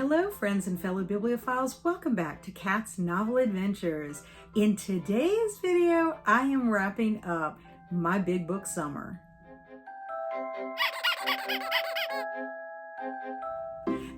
Hello friends and fellow bibliophiles, welcome back to Kat's Novel Adventures. In today's video, I am wrapping up my big book summer.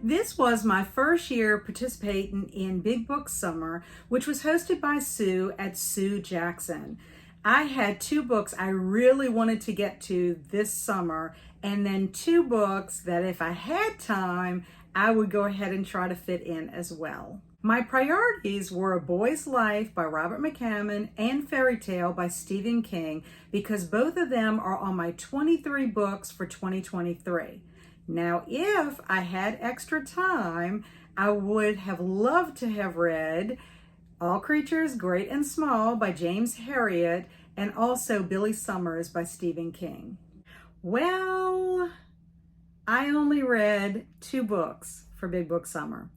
This was my first year participating in Big Book Summer, which was hosted by Sue at Sue Jackson. I had two books I really wanted to get to this summer, and then two books that if I had time, I would go ahead and try to fit in as well. My priorities were A Boy's Life by Robert McCammon and Fairy Tale by Stephen King, because both of them are on my 23 books for 2023. Now, if I had extra time, I would have loved to have read All Creatures Great and Small by James Herriot and also Billy Summers by Stephen King. Well, I only read two books for Big Book Summer.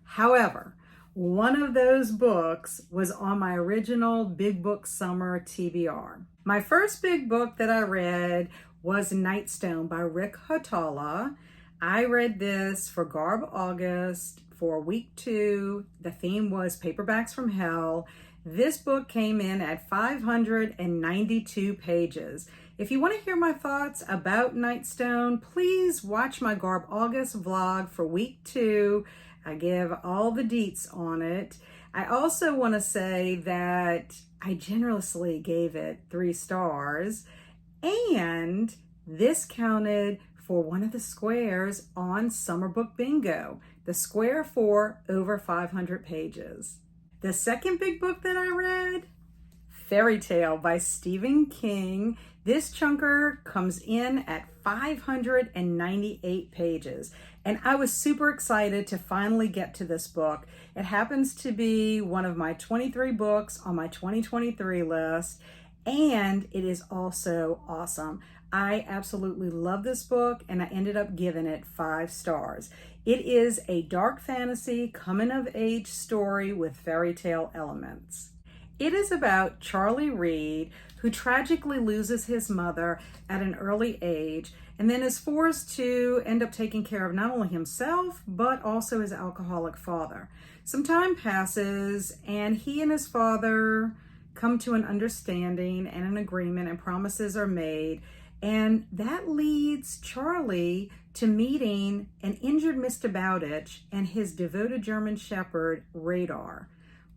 However, one of those books was on my original Big Book Summer TBR. My first big book that I read was Nightstone by Rick Hatala. I read this for GarbAugust for week 2. The theme was Paperbacks from Hell. This book came in at 592 pages. If you want to hear my thoughts about Nightstone, please watch my GarbAugust vlog for week 2. I give all the deets on it. I also want to say that I generously gave it 3 stars, and this counted for one of the squares on Summer Book Bingo, the square for over 500 pages. The second big book that I read, Fairy Tale by Stephen King. This chunker comes in at 598 pages, and I was super excited to finally get to this book. It happens to be one of my 23 books on my 2023 list, and it is also awesome. I absolutely love this book, and I ended up giving it 5 stars. It is a dark fantasy coming-of-age story with fairy tale elements. It is about Charlie Reed, who tragically loses his mother at an early age and then is forced to end up taking care of not only himself, but also his alcoholic father. Some time passes, and he and his father come to an understanding and an agreement, and promises are made. And that leads Charlie to meeting an injured Mr. Bowditch and his devoted German Shepherd, Radar.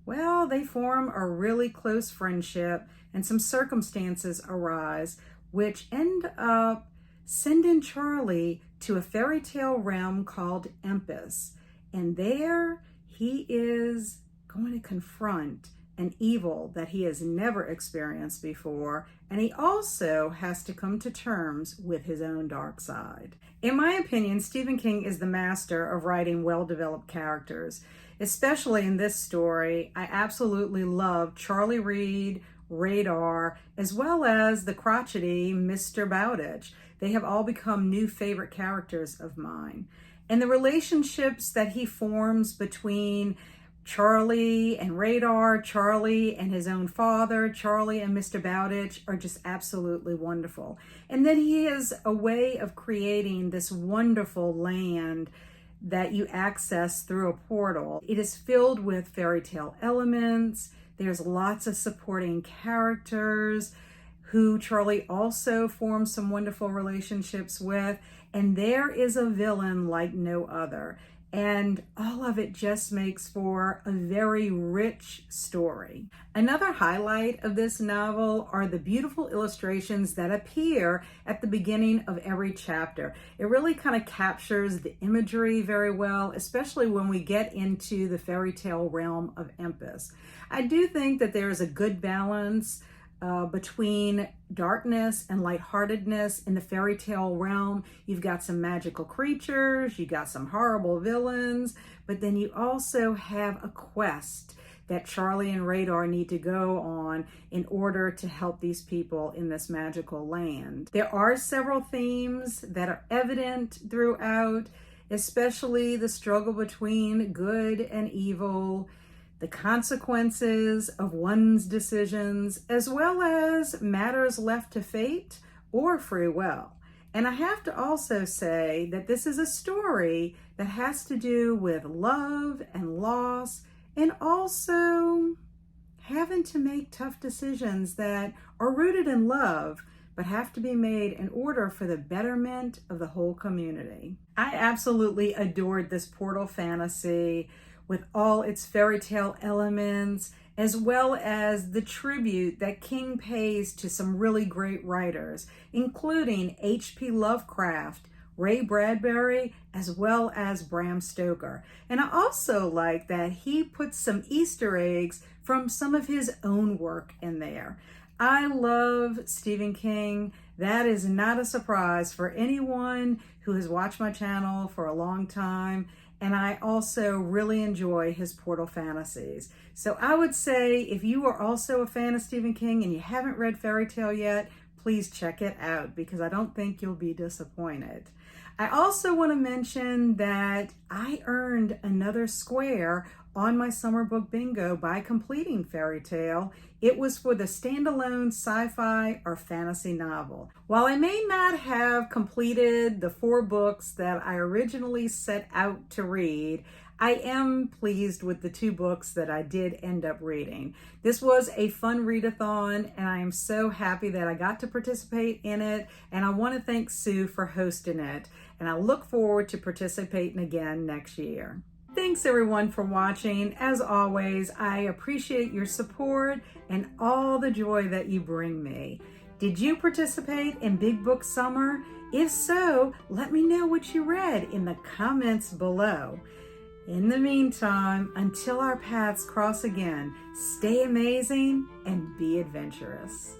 Well, they form a really close friendship, and some circumstances arise which end up sending Charlie to a fairy tale realm called Empus. And there he is going to confront an evil that he has never experienced before, and he also has to come to terms with his own dark side. In my opinion, Stephen King is the master of writing well-developed characters. Especially in this story, I absolutely love Charlie Reed, Radar, as well as the crotchety Mr. Bowditch. They have all become new favorite characters of mine. And the relationships that he forms between Charlie and Radar, Charlie and his own father, Charlie and Mr. Bowditch are just absolutely wonderful. And then he has a way of creating this wonderful land that you access through a portal. It is filled with fairy tale elements. There's lots of supporting characters who Charlie also forms some wonderful relationships with. And there is a villain like no other. And all of it just makes for a very rich story. Another highlight of this novel are the beautiful illustrations that appear at the beginning of every chapter. It really kind of captures the imagery very well, especially when we get into the fairy tale realm of Empus. I do think that there is a good balance between darkness and lightheartedness in the fairy tale realm. You've got some magical creatures, you got some horrible villains, but then you also have a quest that Charlie and Radar need to go on in order to help these people in this magical land. There are several themes that are evident throughout, especially the struggle between good and evil, the consequences of one's decisions, as well as matters left to fate or free will. And I have to also say that this is a story that has to do with love and loss, and also having to make tough decisions that are rooted in love, but have to be made in order for the betterment of the whole community. I absolutely adored this portal fantasy with all its fairy tale elements, as well as the tribute that King pays to some really great writers, including H.P. Lovecraft, Ray Bradbury, as well as Bram Stoker. And I also like that he put some Easter eggs from some of his own work in there. I love Stephen King. That is not a surprise for anyone who has watched my channel for a long time. And I also really enjoy his portal fantasies. So I would say if you are also a fan of Stephen King and you haven't read Fairy Tale yet, please check it out because I don't think you'll be disappointed. I also want to mention that I earned another square on my summer book bingo by completing Fairy Tale. It was for the standalone sci-fi or fantasy novel. While I may not have completed the 4 books that I originally set out to read, I am pleased with the 2 books that I did end up reading. This was a fun readathon, and I am so happy that I got to participate in it, and I want to thank Sue for hosting it, and I look forward to participating again next year. Thanks everyone for watching. As always, I appreciate your support and all the joy that you bring me. Did you participate in Big Book Summer? If so, let me know what you read in the comments below. In the meantime, until our paths cross again, stay amazing and be adventurous.